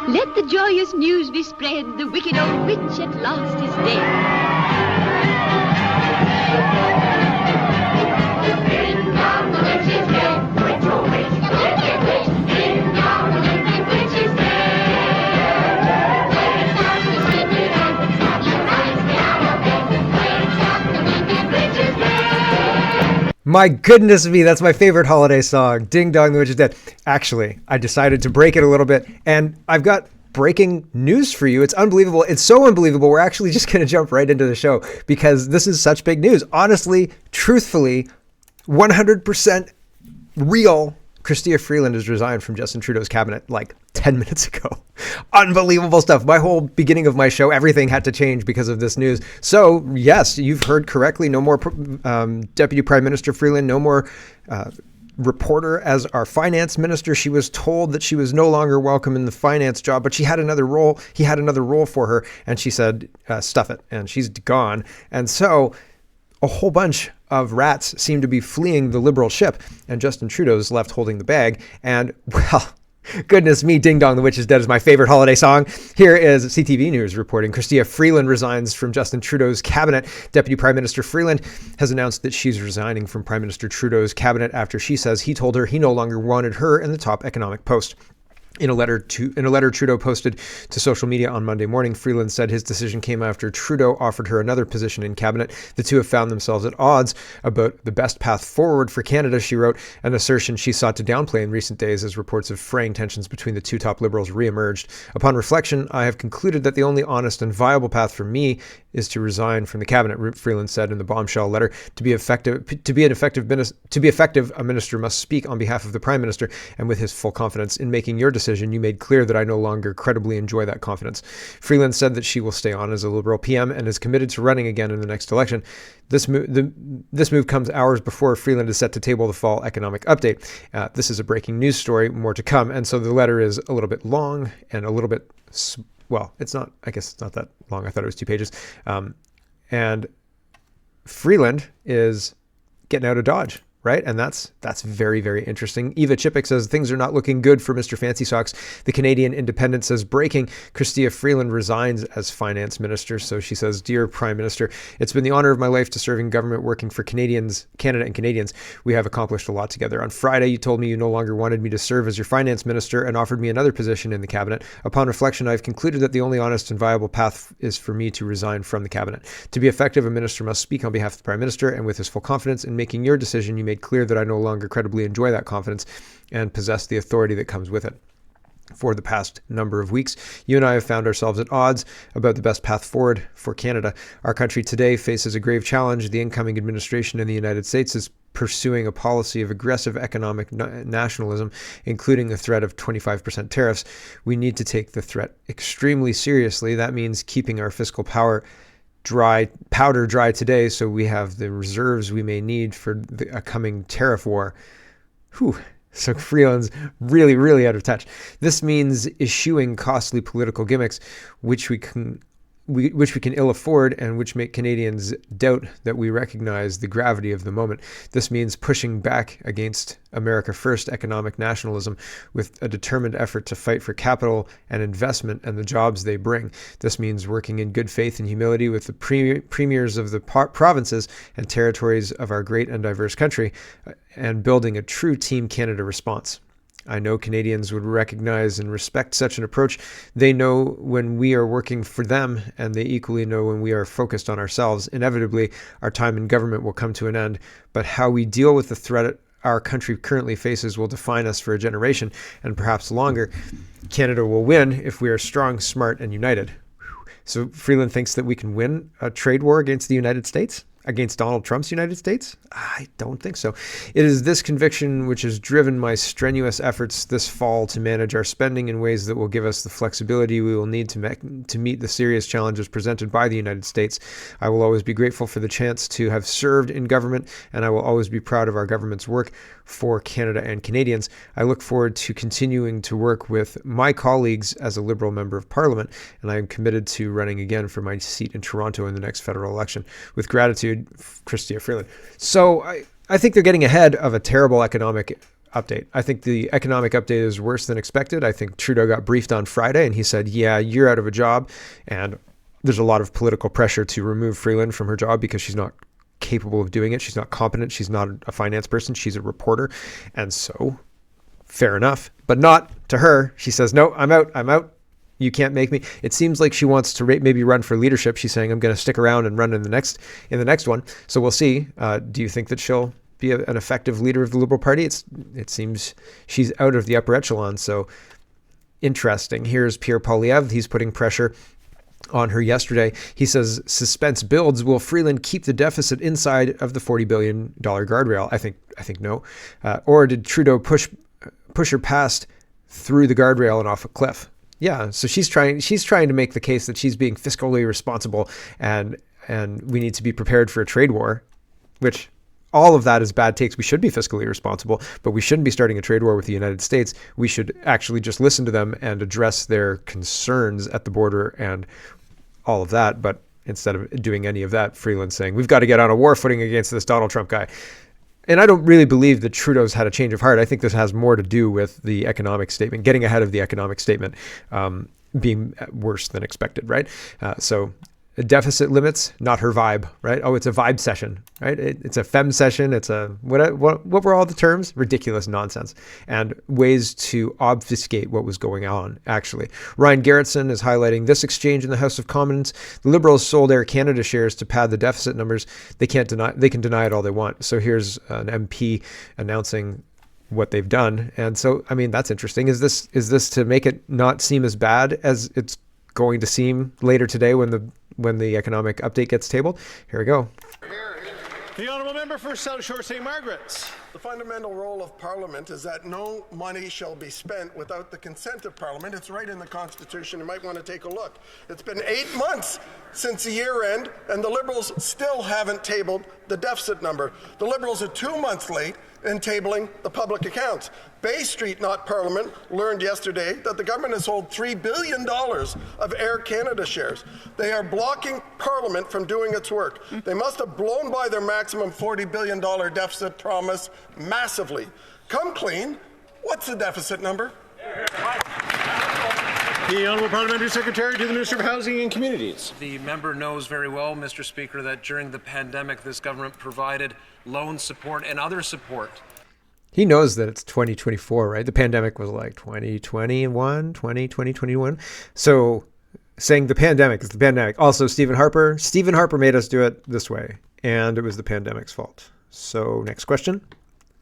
Let the joyous news be spread, the wicked old witch at last is dead. Ding dong, the witch is dead. Witch, oh witch, the wicked witch. Ding dong, the wicked witch is dead. Wake up, you sleepy head. You rise me out of bed. Wake up, the wicked witch is dead. My goodness me, that's my favorite holiday song, Ding Dong, the Witch is Dead. Actually, I decided to break it a little bit, and I've got breaking news for you. It's unbelievable. It's so unbelievable. We're actually just going to jump right into the show because this is such big news. Honestly, truthfully, 100% real. Chrystia Freeland has resigned from Justin Trudeau's cabinet like 10 minutes ago. Unbelievable stuff. My whole beginning of my show, everything had to change because of this news. So yes, you've heard correctly. No more Deputy Prime Minister Freeland, no more reporter as our finance minister. She was told that she was no longer welcome in the finance job, but she had another role. He had another role for her, and she said, stuff it. And she's gone. And so a whole bunch of rats seem to be fleeing the Liberal ship, and Justin Trudeau's left holding the bag. And, well, goodness me, Ding Dong, the Witch is Dead is my favorite holiday song. Here is CTV News reporting Chrystia Freeland resigns from Justin Trudeau's cabinet. Deputy Prime Minister Freeland has announced that she's resigning from Prime Minister Trudeau's cabinet after she says he told her he no longer wanted her in the top economic post. In a letter Trudeau posted to social media on Monday morning, Freeland said his decision came after Trudeau offered her another position in cabinet. The two have found themselves at odds about the best path forward for Canada, she wrote, an assertion she sought to downplay in recent days as reports of fraying tensions between the two top Liberals re-emerged. Upon reflection, I have concluded that the only honest and viable path for me is to resign from the cabinet, Freeland said in the bombshell letter. To be effective, a minister must speak on behalf of the Prime Minister, and with his full confidence in making your decision, you made clear that I no longer credibly enjoy that confidence. Freeland said that she will stay on as a Liberal PM and is committed to running again in the next election. This move comes hours before Freeland is set to table the fall economic update. This is a breaking news story, more to come. And so the letter is a little bit long and a little bit, well, it's not, I guess it's not that long. I thought it was 2 pages. And Freeland is getting out of Dodge. Right. And that's very, very interesting. Eva Chippick says things are not looking good for Mr. Fancy Socks. The Canadian Independent says breaking. Chrystia Freeland resigns as finance minister. So she says, Dear Prime Minister, it's been the honor of my life to serve in government working for Canada and Canadians. We have accomplished a lot together. On Friday, you told me you no longer wanted me to serve as your finance minister and offered me another position in the cabinet. Upon reflection, I've concluded that the only honest and viable path is for me to resign from the cabinet. To be effective, a minister must speak on behalf of the Prime Minister, and with his full confidence in making your decision, you made clear that I no longer credibly enjoy that confidence and possess the authority that comes with it. For the past number of weeks, you and I have found ourselves at odds about the best path forward for Canada. Our country today faces a grave challenge. The incoming administration in the United States is pursuing a policy of aggressive economic nationalism, including the threat of 25% tariffs. We need to take the threat extremely seriously. That means keeping our fiscal powder dry today, so we have the reserves we may need for a coming tariff war. So Freeland's really, really out of touch. This means eschewing costly political gimmicks, which we can ill afford and which make Canadians doubt that we recognize the gravity of the moment. This means pushing back against America First economic nationalism with a determined effort to fight for capital and investment and the jobs they bring. This means working in good faith and humility with the premiers of the provinces and territories of our great and diverse country and building a true Team Canada response. I know Canadians would recognize and respect such an approach. They know when we are working for them, and they equally know when we are focused on ourselves. Inevitably, our time in government will come to an end, but how we deal with the threat our country currently faces will define us for a generation, and perhaps longer. Canada will win if we are strong, smart, and united. So Freeland thinks that we can win a trade war against the United States? Against Donald Trump's United States? I don't think so. It is this conviction which has driven my strenuous efforts this fall to manage our spending in ways that will give us the flexibility we will need to meet the serious challenges presented by the United States. I will always be grateful for the chance to have served in government, and I will always be proud of our government's work for Canada and Canadians. I look forward to continuing to work with my colleagues as a Liberal Member of Parliament, and I am committed to running again for my seat in Toronto in the next federal election. With gratitude, Chrystia Freeland. So I think they're getting ahead of a terrible economic update. I think the economic update is worse than expected. I think Trudeau got briefed on Friday and he said, yeah, you're out of a job. And there's a lot of political pressure to remove Freeland from her job because she's not capable of doing it. She's not competent. She's not a finance person. She's a reporter. And so fair enough, but not to her. She says, no, I'm out. I'm out. You can't make me. It seems like she wants to maybe run for leadership. She's saying, I'm going to stick around and run in the next one. So we'll see. Do you think that she'll be an effective leader of the Liberal Party? It seems she's out of the upper echelon. So interesting. Here's Pierre Poilievre. He's putting pressure on her yesterday. He says, suspense builds. Will Freeland keep the deficit inside of the $40 billion guardrail? I think no. Or did Trudeau push her past through the guardrail and off a cliff? Yeah, so she's trying to make the case that she's being fiscally responsible and we need to be prepared for a trade war, which all of that is bad takes. We should be fiscally responsible, but we shouldn't be starting a trade war with the United States. We should actually just listen to them and address their concerns at the border and all of that. But instead of doing any of that, Freeland's saying, we've got to get on a war footing against this Donald Trump guy. And I don't really believe that Trudeau's had a change of heart. I think this has more to do with the economic statement, getting ahead of the economic statement, being worse than expected, right? So deficit limits, not her vibe, right? Oh, it's a vibe session, right? It's a fem session. It's a, what were all the terms? Ridiculous nonsense and ways to obfuscate what was going on, actually. Ryan Garrettson is highlighting this exchange in the House of Commons. The Liberals sold Air Canada shares to pad the deficit numbers. They can deny it all they want. So here's an MP announcing what they've done. And so, I mean, that's interesting. Is this to make it not seem as bad as it's going to seem later today when the economic update gets tabled? Here we go. The honourable member for South Shore St. Margaret's. The fundamental role of Parliament is that no money shall be spent without the consent of Parliament. It's right in the Constitution. You might want to take a look. It's been 8 months since the year end, and the Liberals still haven't tabled the deficit number. The Liberals are 2 months late in tabling the public accounts. Bay Street, not Parliament, learned yesterday that the government has sold $3 billion of Air Canada shares. They are blocking Parliament from doing its work. They must have blown by their maximum $40 billion deficit promise massively. Come clean. What's the deficit number? The Honourable Parliamentary Secretary to the Minister of Housing and Communities. The member knows very well, Mr. Speaker, that during the pandemic, this government provided loan support and other support. He knows that it's 2024, right? The pandemic was like 2021. So saying the pandemic is the pandemic. Also, Stephen Harper made us do it this way, and it was the pandemic's fault. So next question.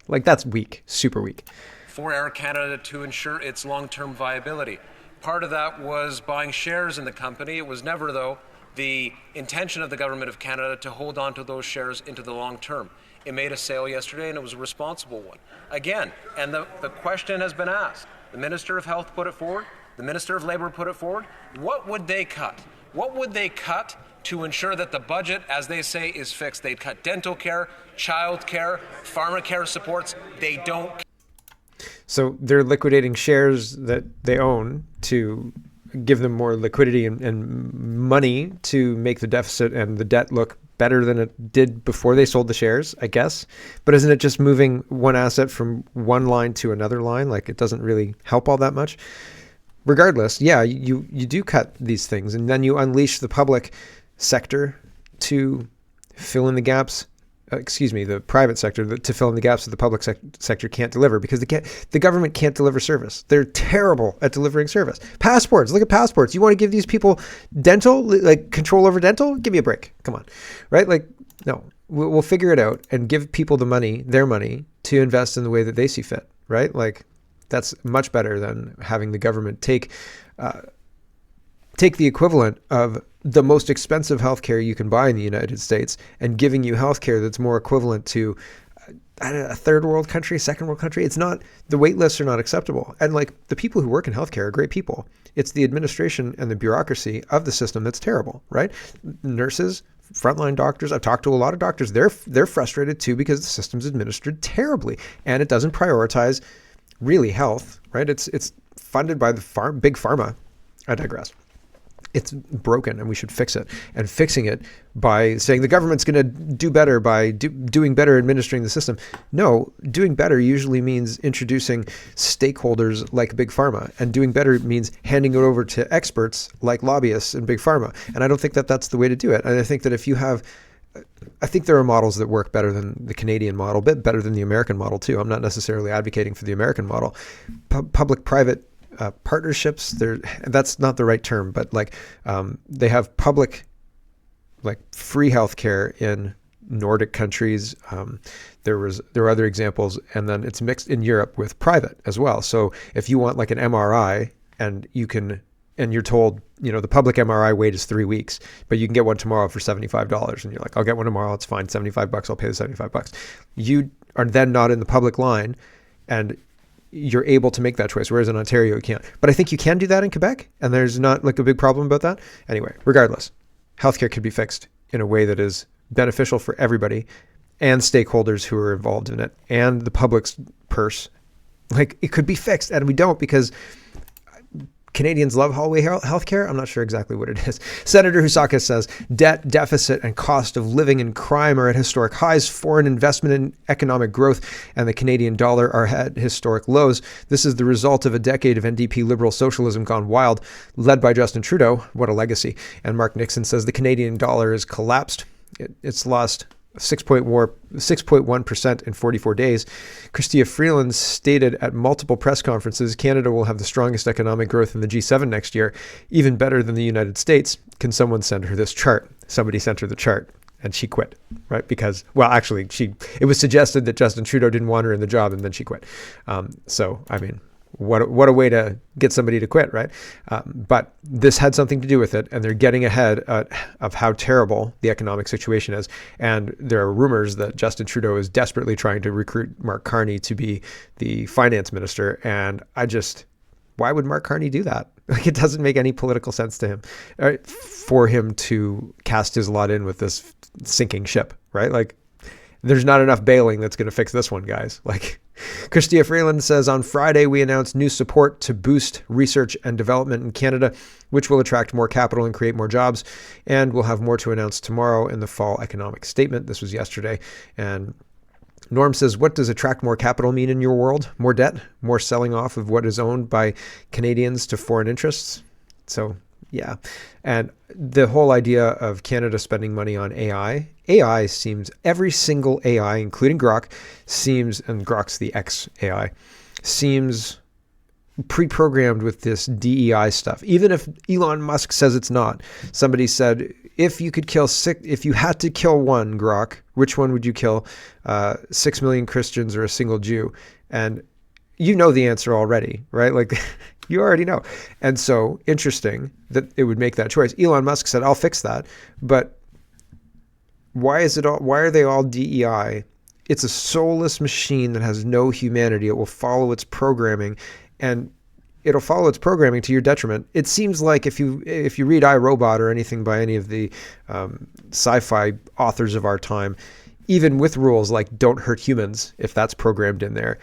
Like, that's weak, super weak. For Air Canada to ensure its long-term viability. Part of that was buying shares in the company. It was never, though, the intention of the Government of Canada to hold on to those shares into the long term. It made a sale yesterday, and it was a responsible one. Again, and the question has been asked. The Minister of Health put it forward. The Minister of Labour put it forward. What would they cut? What would they cut to ensure that the budget, as they say, is fixed? They'd cut dental care, child care, pharmacare supports. They don't. So they're liquidating shares that they own to give them more liquidity and money to make the deficit and the debt look better than it did before they sold the shares, I guess. But isn't it just moving one asset from one line to another line? Like, it doesn't really help all that much. Regardless, yeah, you do cut these things, and then you unleash the public sector to fill in the gaps. The private sector to fill in the gaps that the public sector can't deliver, because the government can't deliver service. They're terrible at delivering service. Passports, look at passports. You want to give these people dental, like control over dental? Give me a break. Come on, right? Like, no, we'll figure it out and give people the money, their money, to invest in the way that they see fit, right? Like, that's much better than having the government take the equivalent of the most expensive healthcare you can buy in the United States and giving you healthcare that's more equivalent to a third world country, second world country. It's not, the wait lists are not acceptable. And like, the people who work in healthcare are great people. It's the administration and the bureaucracy of the system that's terrible, right? Nurses, frontline doctors, I've talked to a lot of doctors. They're frustrated too, because the system's administered terribly and it doesn't prioritize really health, right? It's funded by the big pharma. I digress. it's broken and we should fix it. And fixing it by saying the government's going to do better by doing better administering the system. No, doing better usually means introducing stakeholders like Big Pharma, and doing better means handing it over to experts like lobbyists and Big Pharma. And I don't think that that's the way to do it. And I think that if you have, I think there are models that work better than the Canadian model, a bit better than the American model too. I'm not necessarily advocating for the American model. Public-private partnerships, that's not the right term, but like they have public, like free healthcare in Nordic countries. There are other examples, and then it's mixed in Europe with private as well. So if you want like an MRI and you're told, the public MRI wait is 3 weeks, but you can get one tomorrow for $75. And you're like, I'll get one tomorrow. It's fine. $75. I'll pay the $75. You are then not in the public line, and you're able to make that choice. Whereas in Ontario, you can't. But I think you can do that in Quebec, and there's not like a big problem about that. Anyway, regardless, healthcare could be fixed in a way that is beneficial for everybody and stakeholders who are involved in it and the public's purse. Like, it could be fixed, and we don't, because Canadians love hallway healthcare. I'm not sure exactly what it is. Senator Husaka says debt, deficit, and cost of living and crime are at historic highs. Foreign investment and economic growth and the Canadian dollar are at historic lows. This is the result of a decade of NDP liberal socialism gone wild, led by Justin Trudeau. What a legacy. And Mark Nixon says the Canadian dollar has collapsed. It's lost 6.1% in 44 days. Chrystia Freeland stated at multiple press conferences, Canada will have the strongest economic growth in the G7 next year, even better than the United States. Can someone send her this chart? Somebody sent her the chart, and she quit, right? Because, well, actually, it was suggested that Justin Trudeau didn't want her in the job, and then she quit. So, I mean, what a way to get somebody to quit, right? But this had something to do with it, and they're getting ahead of how terrible the economic situation is. And there are rumors that Justin Trudeau is desperately trying to recruit Mark Carney to be the finance minister. And why would Mark Carney do that? Like, it doesn't make any political sense to him, for him to cast his lot in with this sinking ship, right? Like, there's not enough bailing that's going to fix this one, guys. Like, Chrystia Freeland says, on Friday, we announced new support to boost research and development in Canada, which will attract more capital and create more jobs. And we'll have more to announce tomorrow in the fall economic statement. This was yesterday. And Norm says, what does attract more capital mean in your world? More debt? More selling off of what is owned by Canadians to foreign interests? So, yeah. And the whole idea of Canada spending money on AI seems, every single AI, including Grok, and Grok's the X AI, seems pre-programmed with this DEI stuff. Even if Elon Musk says it's not. Somebody said, if you had to kill one Grok, which one would you kill? 6 million Christians or a single Jew? And you know the answer already, right? Like, you already know. And so, interesting that it would make that choice. Elon Musk said, I'll fix that. But why are they all DEI? It's a soulless machine that has no humanity. It will follow its programming, and it'll follow its programming to your detriment. It seems like if you read I, Robot or anything by any of the sci-fi authors of our time, even with rules like don't hurt humans, if that's programmed in there,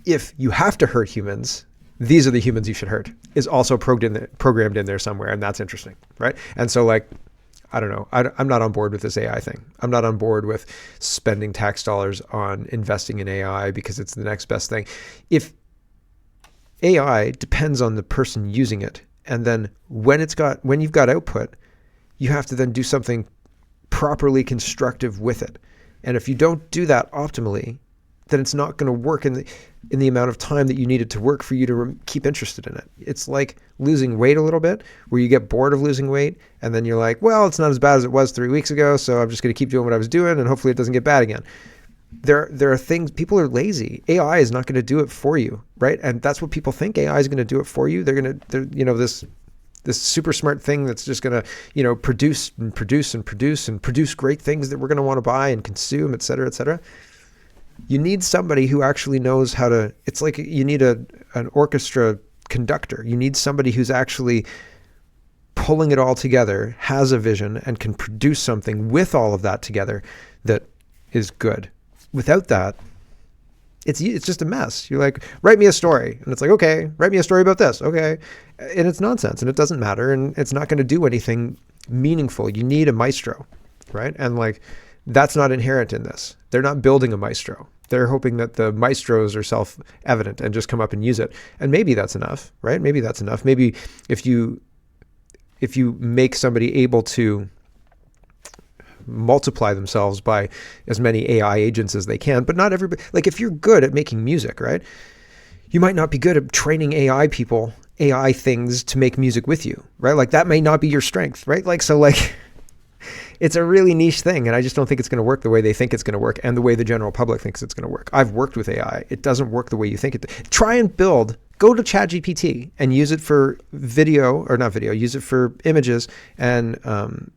if you have to hurt humans, these are the humans you should hurt, is also programmed in there somewhere. And that's interesting, right? And so, like, I don't know. I'm not on board with this AI thing. I'm not on board with spending tax dollars on investing in AI because it's the next best thing. If AI depends on the person using it, and then when you've got output, you have to then do something properly constructive with it. And if you don't do that optimally, then it's not going to work in the amount of time that you need it to work for you to keep interested in it. It's like losing weight a little bit, where you get bored of losing weight, and then you're like, well, it's not as bad as it was 3 weeks ago, so I'm just going to keep doing what I was doing, and hopefully it doesn't get bad again. There are things, people are lazy. AI is not going to do it for you, right? And that's what people think. AI is going to do it for you. They're this super smart thing that's just going to, produce and produce and produce and produce great things that we're going to want to buy and consume, et cetera, et cetera. You need somebody who actually knows how to, it's like you need an orchestra conductor. You need somebody who's actually pulling it all together, has a vision, and can produce something with all of that together that is good. Without that, it's just a mess. You're like, write me a story. And it's like, okay, write me a story about this. Okay. And it's nonsense and it doesn't matter. And it's not going to do anything meaningful. You need a maestro, right? And like, that's not inherent in this. They're not building a maestro. They're hoping that the maestros are self-evident and just come up and use it. And maybe that's enough, right? Maybe that's enough. Maybe if you make somebody able to multiply themselves by as many AI agents as they can, but not everybody, like if you're good at making music, right? You might not be good at training AI people, AI things to make music with you, right? Like that may not be your strength, right? Like, so like, it's a really niche thing. And I just don't think it's going to work the way they think it's going to work and the way the general public thinks it's going to work. I've worked with AI. It doesn't work the way you think it. Try and go to ChatGPT and use it for use it for images and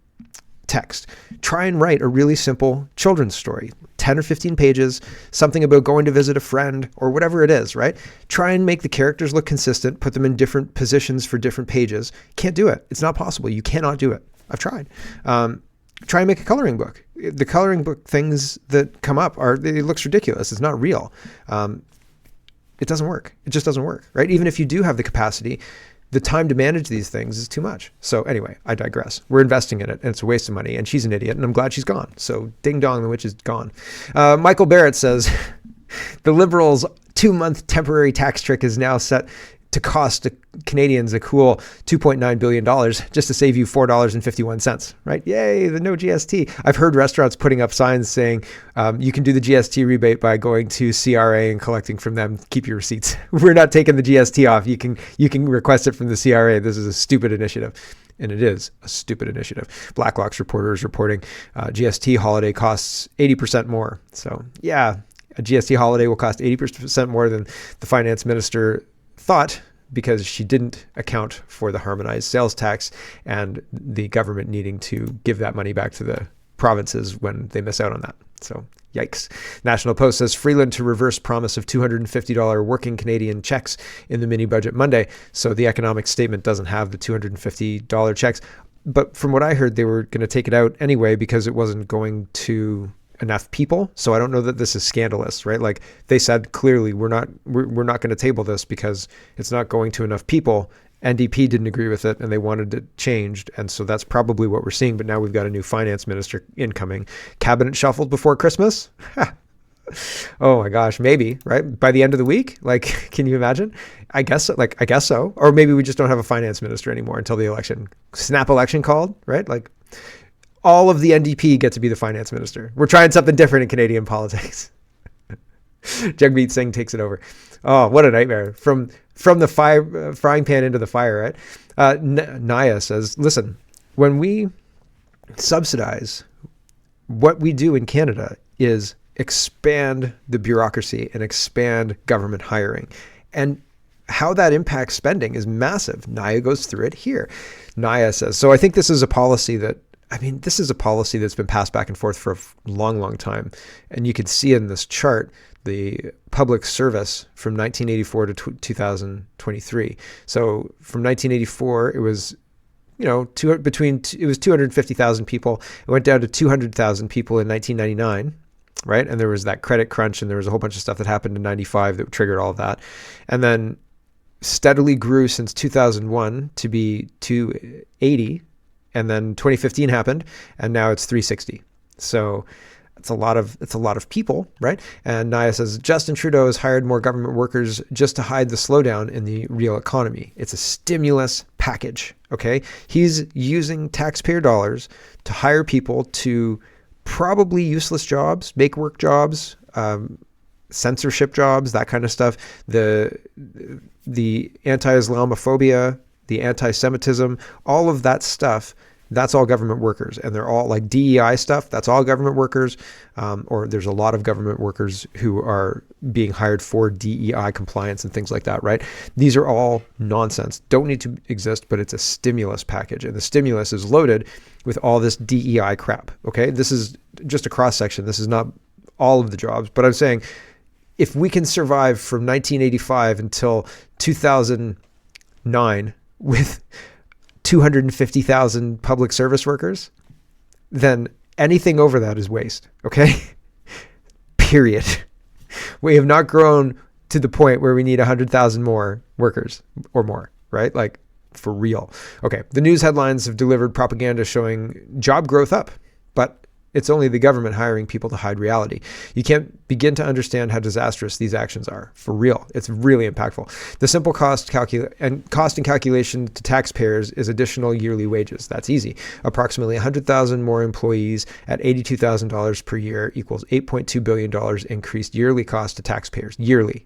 text. Try and write a really simple children's story, 10 or 15 pages, something about going to visit a friend or whatever it is, right? Try and make the characters look consistent, put them in different positions for different pages. Can't do it. It's not possible. You cannot do it. I've tried. Try and make a coloring book. The coloring book things that come up it looks ridiculous. It's not real. It doesn't work. It just doesn't work, right? Even if you do have the capacity, the time to manage these things is too much. So anyway, I digress. We're investing in it and it's a waste of money and she's an idiot and I'm glad she's gone. So ding dong, the witch is gone. Michael Barrett says, the Liberals' 2-month temporary tax trick is now set to cost Canadians a cool $2.9 billion just to save you $4.51, right? Yay, the no GST. I've heard restaurants putting up signs saying you can do the GST rebate by going to CRA and collecting from them. Keep your receipts. We're not taking the GST off. You can request it from the CRA. This is a stupid initiative. And it is a stupid initiative. Blacklock's reporter is reporting GST holiday costs 80% more. So yeah, a GST holiday will cost 80% more than the finance minister thought, because she didn't account for the harmonized sales tax and the government needing to give that money back to the provinces when they miss out on that. So yikes. National Post says Freeland to reverse promise of $250 working Canadian checks in the mini budget Monday. So the economic statement doesn't have the $250 checks. But from what I heard, they were going to take it out anyway because it wasn't going to enough people. So I don't know that this is scandalous, right? Like they said clearly, we're not going to table this because it's not going to enough people. NDP didn't agree with it and they wanted it changed. And so that's probably what we're seeing. But now we've got a new finance minister incoming. Cabinet shuffled before Christmas. Oh my gosh, maybe, right? By the end of the week? Like, can you imagine? I guess so. Or maybe we just don't have a finance minister anymore until the election. Snap election called, right? Like, all of the NDP get to be the finance minister. We're trying something different in Canadian politics. Jagmeet Singh takes it over. Oh, what a nightmare. From the frying pan into the fire, right? Naya says, listen, when we subsidize, what we do in Canada is expand the bureaucracy and expand government hiring. And how that impacts spending is massive. Naya goes through it here. Naya says, so I think this is a policy that's been passed back and forth for a long, long time. And you can see in this chart, the public service from 1984 to 2023. So from 1984, it was, it was 250,000 people. It went down to 200,000 people in 1999, right? And there was that credit crunch and there was a whole bunch of stuff that happened in 95 that triggered all of that. And then steadily grew since 2001 to be 280. And then 2015 happened, and now it's 360. So it's a lot of people, right? And Naya says, Justin Trudeau has hired more government workers just to hide the slowdown in the real economy. It's a stimulus package, okay? He's using taxpayer dollars to hire people to probably useless jobs, make work jobs, censorship jobs, that kind of stuff. The anti-Islamophobia, the anti-Semitism, all of that stuff, that's all government workers. And they're all like DEI stuff, that's all government workers. Or there's a lot of government workers who are being hired for DEI compliance and things like that, right? These are all nonsense, don't need to exist, but it's a stimulus package. And the stimulus is loaded with all this DEI crap, okay? This is just a cross-section. This is not all of the jobs, but I'm saying if we can survive from 1985 until 2009 with 250,000 public service workers, then anything over that is waste, okay? Period. We have not grown to the point where we need 100,000 more workers or more, right? Like, for real. Okay, the news headlines have delivered propaganda showing job growth up, but it's only the government hiring people to hide reality. You can't begin to understand how disastrous these actions are. For real. It's really impactful. The simple cost and calculation to taxpayers is additional yearly wages. That's easy. Approximately 100,000 more employees at $82,000 per year equals $8.2 billion increased yearly cost to taxpayers. Yearly.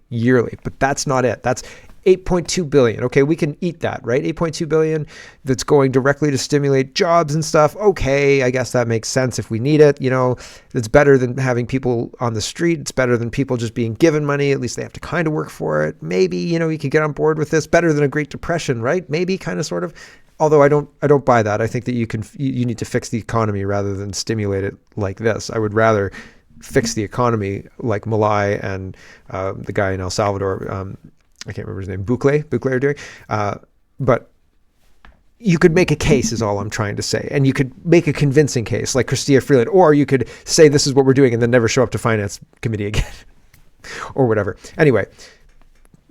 But that's not it. That's 8.2 billion. Okay, we can eat that, right? 8.2 billion that's going directly to stimulate jobs and stuff. Okay, I guess that makes sense if we need it. You know, it's better than having people on the street. It's better than people just being given money. At least they have to kind of work for it. Maybe, you know, you could get on board with this. Better than a Great Depression, right? Maybe, kind of, sort of. Although I don't buy that. I think that you need to fix the economy rather than stimulate it like this. I would rather fix the economy like Malai and the guy in El Salvador, I can't remember his name, Bukele are doing. But you could make a case is all I'm trying to say. And you could make a convincing case like Chrystia Freeland, or you could say this is what we're doing and then never show up to finance committee again or whatever. Anyway,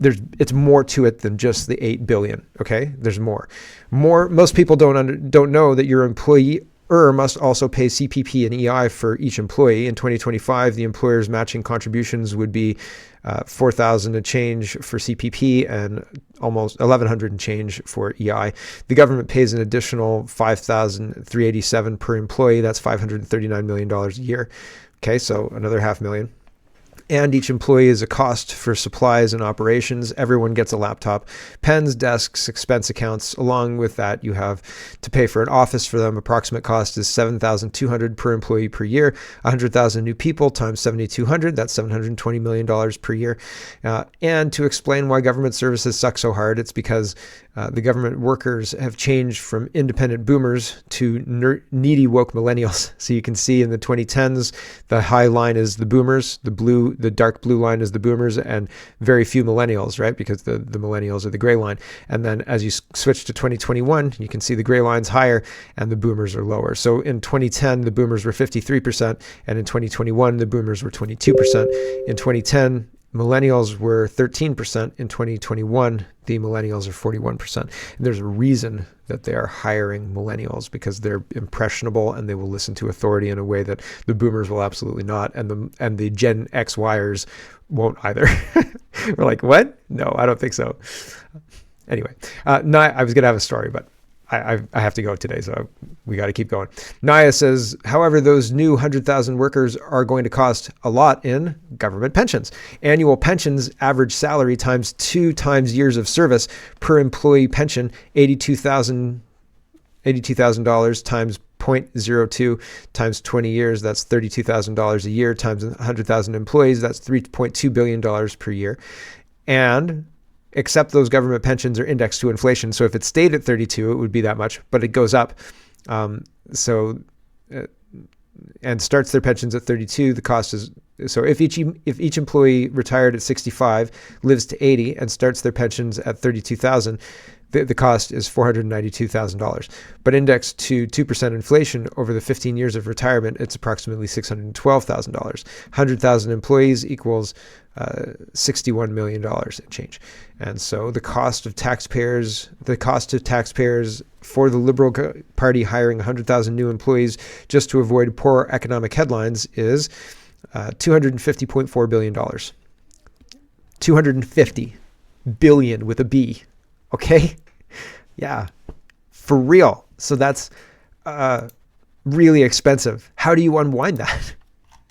it's more to it than just the 8 billion. Okay. There's more. Most people don't know that your employee must also pay CPP and EI for each employee. In 2025, the employer's matching contributions would be $4,000 and change for CPP and almost $1,100 and change for EI. The government pays an additional $5,387 per employee. That's $539 million a year. Okay, so another $500,000. And each employee is a cost for supplies and operations. Everyone gets a laptop, pens, desks, expense accounts. Along with that, you have to pay for an office for them. Approximate cost is $7,200 per employee per year. 100,000 new people times 7,200. That's $720 million per year. And to explain why government services suck so hard, it's because the government workers have changed from independent boomers to needy woke millennials. So you can see in the 2010s, the high line is the boomers, the dark blue line is the boomers, and very few millennials, right? Because the millennials are the gray line. And then as you switch to 2021, you can see the gray line's higher and the boomers are lower. So in 2010, the boomers were 53%, and in 2021, the boomers were 22%. In 2010, millennials were 13%. In 2021, the millennials are 41%. And there's a reason that they are hiring millennials, because they're impressionable and they will listen to authority in a way that the boomers will absolutely not. And the Gen XYers won't either. We're like, what? No, I don't think so. Anyway, I was going to have a story, but I have to go today, so we got to keep going. Naya says, however, those new 100,000 workers are going to cost a lot in government pensions. Annual pensions, average salary times 2 times years of service per employee pension, $82,000 times 0.02 times 20 years. That's $32,000 a year times 100,000 employees. That's $3.2 billion per year. And except those government pensions are indexed to inflation. So if it stayed at 32, it would be that much, but it goes up. And starts their pensions at 32, the cost is, so if each employee retired at 65, lives to 80 and starts their pensions at 32,000, the cost is $492,000. But indexed to 2% inflation over the 15 years of retirement, it's approximately $612,000. 100,000 employees equals $61 million in change. And so the cost of taxpayers for the Liberal Party hiring 100,000 new employees just to avoid poor economic headlines is $250.4 billion. 250 billion with a B. Okay. Yeah. For real. So that's really expensive. How do you unwind that?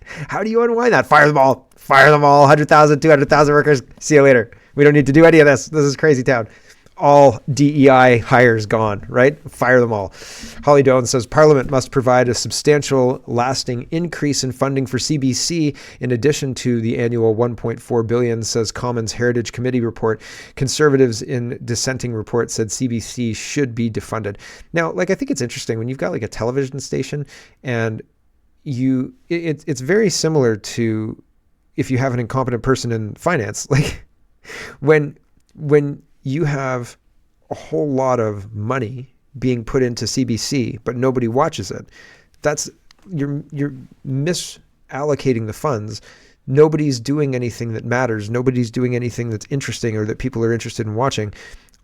How do you unwind that? Fire them all. 100,000, 200,000 workers. See you later. We don't need to do any of this. This is crazy town. All DEI hires gone, right? Fire them all. Holly Doan says Parliament must provide a substantial lasting increase in funding for CBC in addition to the annual $1.4 billion, says Commons Heritage Committee report. Conservatives in dissenting report said CBC should be defunded. Now, I think it's interesting when you've got a television station and it's very similar to if you have an incompetent person in finance, when you have a whole lot of money being put into CBC, but nobody watches it. You're misallocating the funds nobody's doing anything that matters. Nobody's doing anything that's interesting or that people are interested in watching.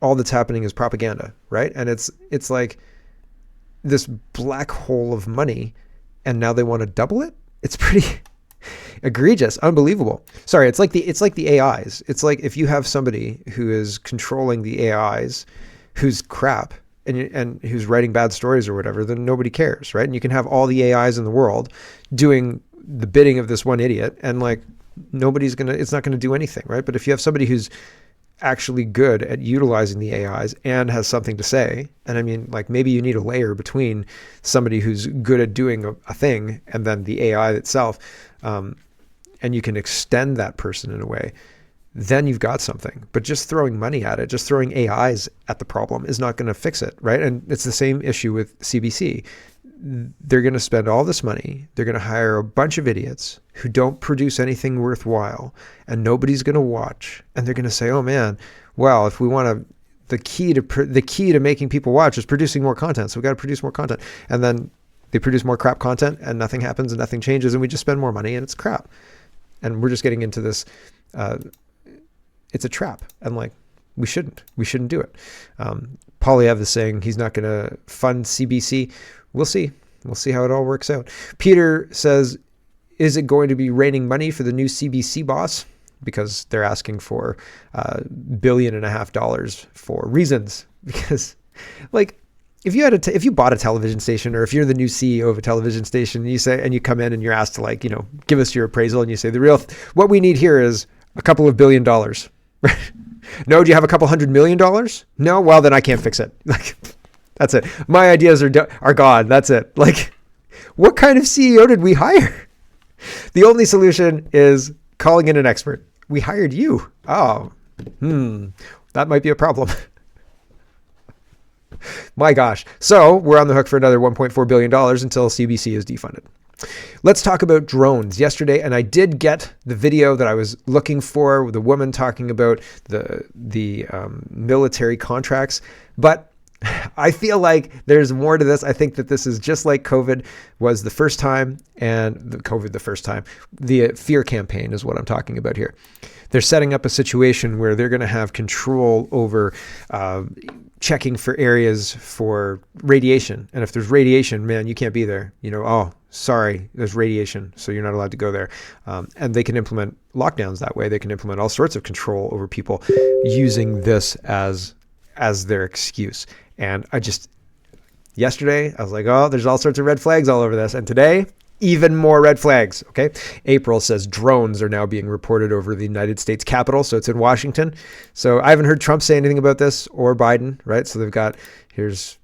All that's happening is propaganda, right? And it's like this black hole of money, and now they want to double it. It's pretty egregious, unbelievable. Sorry, it's like the AIs. It's like if you have somebody who is controlling the AIs, who's crap and who's writing bad stories or whatever, then nobody cares, right? And you can have all the AIs in the world doing the bidding of this one idiot, and like it's not gonna do anything, right? But if you have somebody who's actually good at utilizing the AIs and has something to say, and I mean, like maybe you need a layer between somebody who's good at doing a thing and then the AI itself, and you can extend that person in a way, then you've got something. But just throwing money at it, just throwing AIs at the problem is not going to fix it, right? And it's the same issue with CBC. They're going to spend all this money. They're going to hire a bunch of idiots who don't produce anything worthwhile, and nobody's going to watch. And they're going to say, "Oh man, well, if we want to, the key to making people watch is producing more content. So we got to produce more content." And then they produce more crap content, and nothing happens, and nothing changes, and we just spend more money, and it's crap. And we're just getting into this. It's a trap, and like we shouldn't do it. Polyev is saying he's not going to fund CBC. We'll see how it all works out. Peter says, is it going to be raining money for the new CBC boss? Because they're asking for $1.5 billion for reasons. Because like if you bought a television station, or if you're the new CEO of a television station, and you come in and you're asked to, like, give us your appraisal, and you say what we need here is a couple of $1 billion. No, do you have a couple $100 million? No, well then I can't fix it. Like, that's it. My ideas are gone. That's it. Like, what kind of CEO did we hire? The only solution is calling in an expert. We hired you. Oh, that might be a problem. My gosh. So we're on the hook for another $1.4 billion until CBC is defunded. Let's talk about drones. Yesterday, and I did get the video that I was looking for, with the woman talking about the military contracts, but I feel like there's more to this. I think that this is just like COVID was the first time, and the fear campaign is what I'm talking about here. They're setting up a situation where they're going to have control over checking for areas for radiation. And if there's radiation, man, you can't be there. Oh, sorry, there's radiation, so you're not allowed to go there. And they can implement lockdowns that way. They can implement all sorts of control over people using this as their excuse. And yesterday, I was like, oh, there's all sorts of red flags all over this. And today, even more red flags. Okay. April says drones are now being reported over the United States Capitol. So it's in Washington. So I haven't heard Trump say anything about this, or Biden, right? So they've got, here's,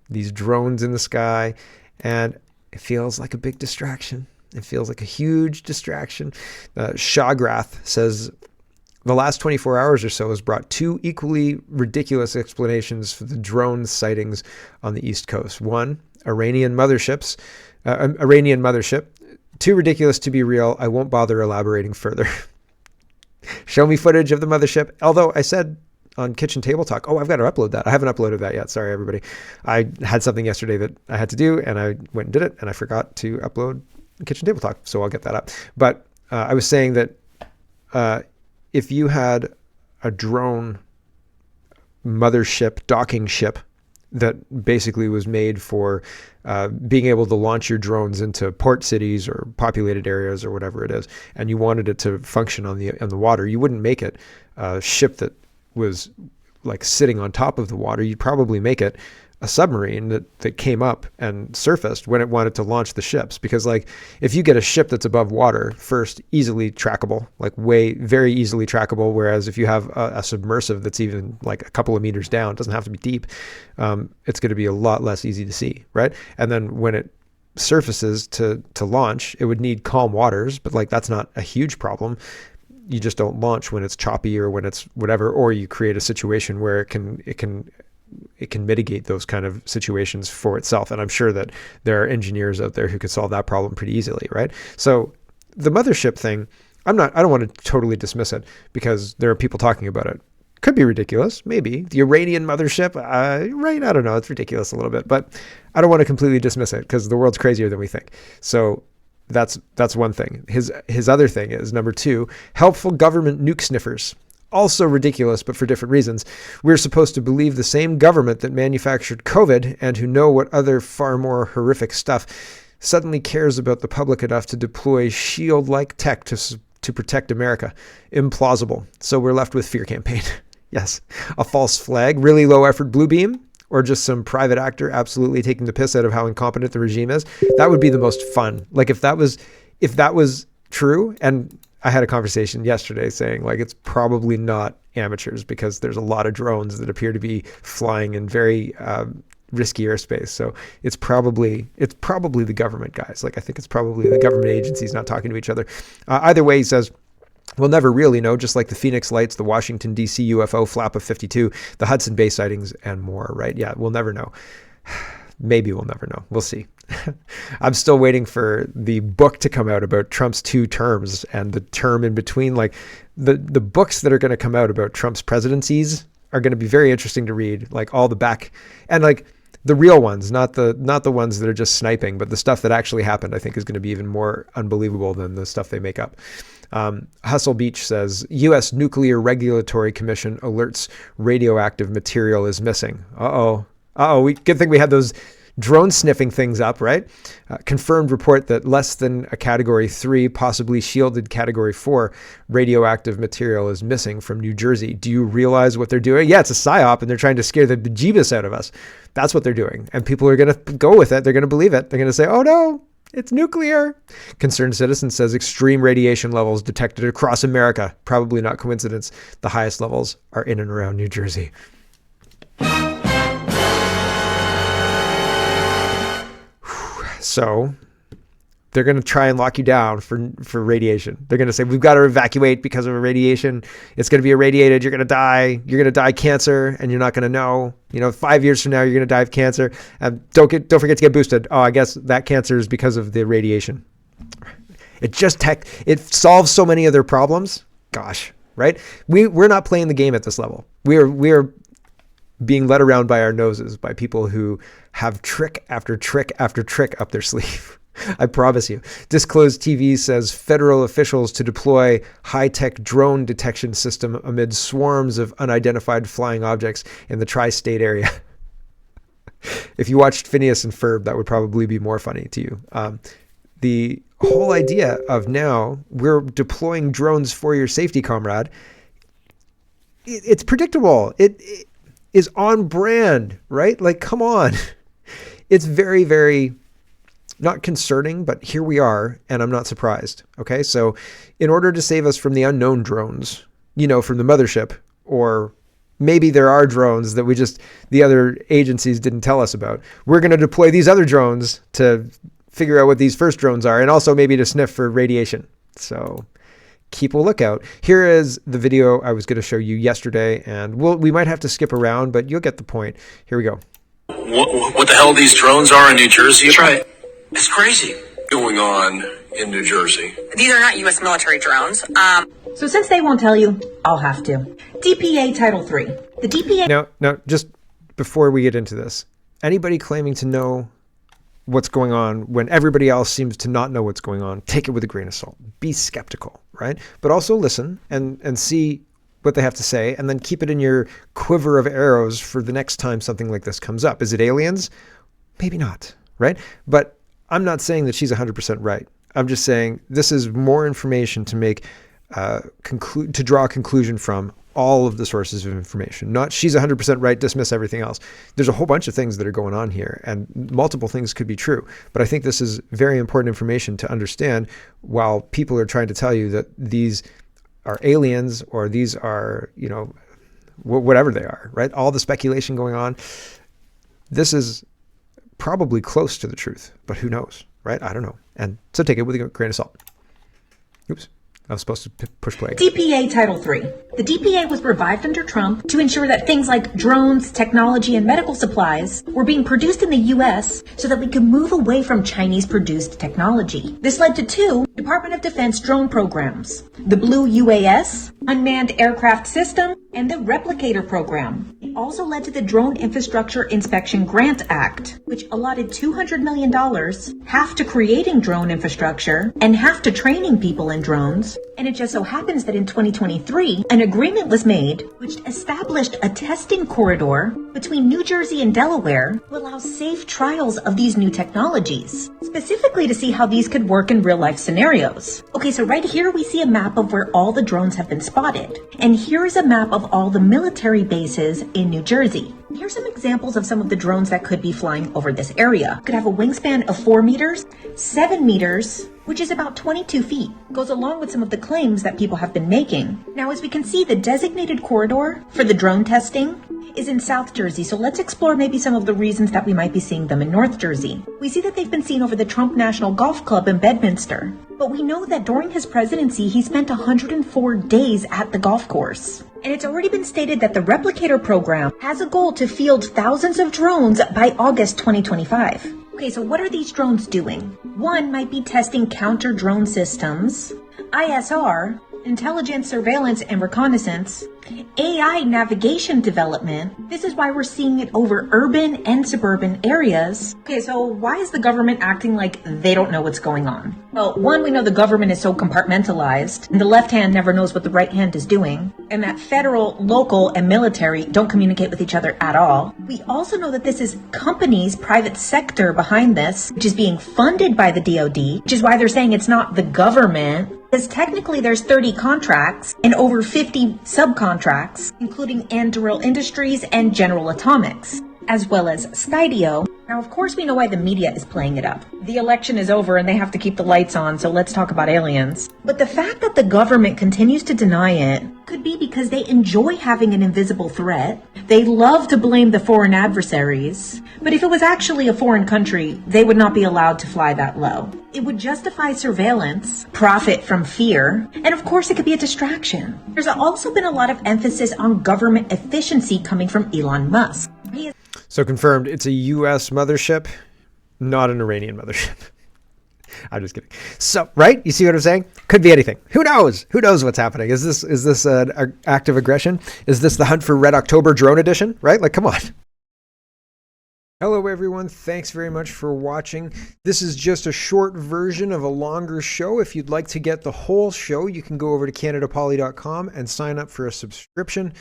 these drones in the sky, and it feels like a big distraction. It feels like a huge distraction. Shagrath says the last 24 hours or so has brought two equally ridiculous explanations for the drone sightings on the East Coast. One, Iranian mothership. Too ridiculous to be real. I won't bother elaborating further. Show me footage of the mothership. Although I said on Kitchen Table Talk, I've got to upload that. I haven't uploaded that yet. Sorry, everybody. I had something yesterday that I had to do, and I went and did it, and I forgot to upload Kitchen Table Talk, so I'll get that up. But I was saying that if you had a drone mothership, docking ship, that basically was made for being able to launch your drones into port cities or populated areas or whatever it is, and you wanted it to function on the water, you wouldn't make it a ship that was like sitting on top of the water. You'd probably make it a submarine that came up and surfaced when it wanted to launch the ships. Because like if you get a ship that's above water, first, easily trackable, like very easily trackable. Whereas if you have a submersive that's even like a couple of meters down, it doesn't have to be deep. It's going to be a lot less easy to see, right? And then when it surfaces to launch, it would need calm waters, but like that's not a huge problem. You just don't launch when it's choppy or when it's whatever, or you create a situation where it can mitigate those kind of situations for itself. And I'm sure that there are engineers out there who could solve that problem pretty easily, right? So the mothership thing, I don't want to totally dismiss it because there are people talking about it. Could be ridiculous, maybe. The Iranian mothership, right? I don't know. It's ridiculous a little bit, but I don't want to completely dismiss it because the world's crazier than we think. So That's one thing. His other thing is, number 2, helpful government nuke sniffers. Also ridiculous, but for different reasons. We're supposed to believe the same government that manufactured COVID and who know what other far more horrific stuff suddenly cares about the public enough to deploy shield-like tech to protect America. Implausible. So we're left with fear campaign. Yes. A false flag, really low effort blue beam, or just some private actor absolutely taking the piss out of how incompetent the regime is. That would be the most fun. Like if that was true, and I had a conversation yesterday saying like it's probably not amateurs because there's a lot of drones that appear to be flying in very risky airspace. So it's probably the government guys. Like I think it's probably the government agencies not talking to each other. Either way, he says, we'll never really know, just like the Phoenix Lights, the Washington, D.C. UFO flap of 52, the Hudson Bay sightings, and more, right? Yeah, we'll never know. Maybe we'll never know. We'll see. I'm still waiting for the book to come out about Trump's 2 terms and the term in between. Like the books that are going to come out about Trump's presidencies are going to be very interesting to read. Like all the back and like the real ones, not the ones that are just sniping, but the stuff that actually happened, I think is going to be even more unbelievable than the stuff they make up. Hustle Beach says, U.S. Nuclear Regulatory Commission alerts radioactive material is missing. Good thing we had those drone sniffing things up, right? Confirmed report that less than a category 3, possibly shielded category 4 radioactive material is missing from New Jersey. Do you realize what they're doing? Yeah, it's a psyop and they're trying to scare the bejeebus out of us. That's what they're doing. And people are going to go with it. They're going to believe it. They're going to say, oh no, it's nuclear. Concerned citizen says extreme radiation levels detected across America. Probably not coincidence. The highest levels are in and around New Jersey. So they're going to try and lock you down for radiation. They're going to say, we've got to evacuate because of a radiation. It's going to be irradiated. You're going to die. You're going to die cancer and you're not going to know. 5 years from now, you're going to die of cancer. Don't forget to get boosted. Oh, I guess that cancer is because of the radiation. It solves so many of their problems. Gosh, right? We're not playing the game at this level. We're being led around by our noses by people who have trick after trick after trick up their sleeve. I promise you. Disclosed TV says federal officials to deploy high-tech drone detection system amid swarms of unidentified flying objects in the tri-state area. If you watched Phineas and Ferb, that would probably be more funny to you. The whole idea of now we're deploying drones for your safety, comrade, it's predictable. It is on brand, right? Like, come on. It's very, very not concerning, but here we are, and I'm not surprised. Okay, so in order to save us from the unknown drones, from the mothership, or maybe there are drones that the other agencies didn't tell us about, we're going to deploy these other drones to figure out what these first drones are, and also maybe to sniff for radiation. So keep a lookout. Here is the video I was going to show you yesterday, and we might have to skip around, but you'll get the point. Here we go. What the hell these drones are in New Jersey? That's right. It's crazy going on in New Jersey. These are not U.S. military drones. So since they won't tell you, I'll have to. DPA Title III. The DPA... No, just before we get into this, anybody claiming to know what's going on when everybody else seems to not know what's going on, take it with a grain of salt. Be skeptical, right? But also listen and see what they have to say, and then keep it in your quiver of arrows for the next time something like this comes up. Is it aliens? Maybe not, right? But I'm not saying that she's 100% right. I'm just saying this is more information to make to draw a conclusion from all of the sources of information. Not she's 100% right, dismiss everything else. There's a whole bunch of things that are going on here, and multiple things could be true. But I think this is very important information to understand while people are trying to tell you that these are aliens or these are, whatever they are, right? All the speculation going on. This is probably close to the truth, but who knows, right? I don't know. And so take it with a grain of salt. Oops. I was supposed to push play. DPA Title III. The DPA was revived under Trump to ensure that things like drones, technology, and medical supplies were being produced in the U.S. so that we could move away from Chinese-produced technology. This led to 2 Department of Defense drone programs, the Blue UAS unmanned aircraft system, and the replicator program. It also led to the Drone Infrastructure Inspection Grant Act, which allotted $200 million, half to creating drone infrastructure and half to training people in drones. And it just so happens that in 2023, an agreement was made which established a testing corridor between New Jersey and Delaware to allow safe trials of these new technologies, specifically to see how these could work in real-life scenarios. Okay, so right here we see a map of where all the drones have been spotted. And here is a map of all the military bases in New Jersey. Here's some examples of some of the drones that could be flying over this area. Could have a wingspan of 4 meters, 7 meters, which is about 22 feet. Goes along with some of the claims that people have been making. Now, as we can see, the designated corridor for the drone testing is in South Jersey, so let's explore maybe some of the reasons that we might be seeing them in North Jersey. We see that they've been seen over the Trump National Golf Club in Bedminster, but we know that during his presidency, he spent 104 days at the golf course. And it's already been stated that the replicator program has a goal to field thousands of drones by August 2025. Okay, so what are these drones doing? One might be testing counter-drone systems, ISR, intelligence, surveillance, and reconnaissance, AI navigation development. This is why we're seeing it over urban and suburban areas. Okay, so why is the government acting like they don't know what's going on? Well, one, we know the government is so compartmentalized, and the left hand never knows what the right hand is doing, and that federal, local, and military don't communicate with each other at all. We also know that this is companies, private sector behind this, which is being funded by the DoD, which is why they're saying it's not the government. Because technically there's 30 contracts and over 50 subcontracts, including Anduril Industries and General Atomics, as well as Skydio. Now, of course, we know why the media is playing it up. The election is over and they have to keep the lights on, so let's talk about aliens. But the fact that the government continues to deny it could be because they enjoy having an invisible threat. They love to blame the foreign adversaries. But if it was actually a foreign country, they would not be allowed to fly that low. It would justify surveillance, profit from fear, and of course it could be a distraction. There's also been a lot of emphasis on government efficiency coming from Elon Musk. So confirmed, it's a U.S. mothership, not an Iranian mothership. I'm just kidding. So, right? You see what I'm saying? Could be anything. Who knows? Who knows what's happening? Is this an act of aggression? Is this the hunt for Red October drone edition? Right? Like, come on. Hello, everyone. Thanks very much for watching. This is just a short version of a longer show. If you'd like to get the whole show, you can go over to CanadaPoly.com and sign up for a subscription.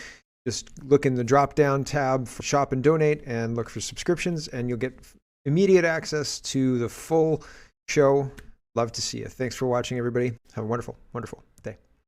Just look in the drop-down tab for Shop and Donate and look for subscriptions, and you'll get immediate access to the full show. Love to see you. Thanks for watching, everybody. Have a wonderful, wonderful